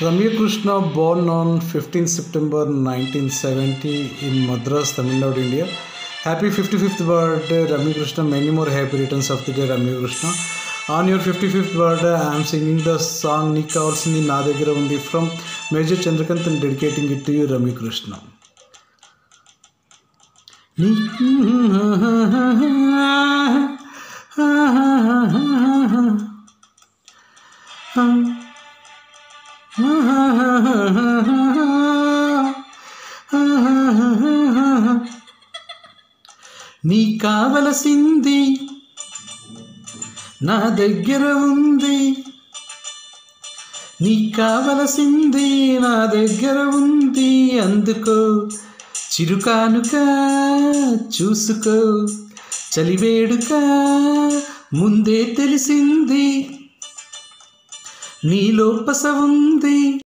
Ramya Krishna, born on 15 September 1970 in Madras, Tamil Nadu, India. Happy 55th birthday, Ramya Krishna. Many more happy returns of the day, Ramya Krishna. On your 55th birthday, I am singing the song Nika Kavalsindi Na Daggara Undi from Major Chandrakant and dedicating it to you, Ramya Krishna. నీ కావలసింది నా దగ్గర ఉంది, నీ కావలసింది నా దగ్గర ఉంది, అందుకో చిరుకానుక చూసుకో, చలివేడుక ముందే తెలిసింది, నీలో పస ఉంది.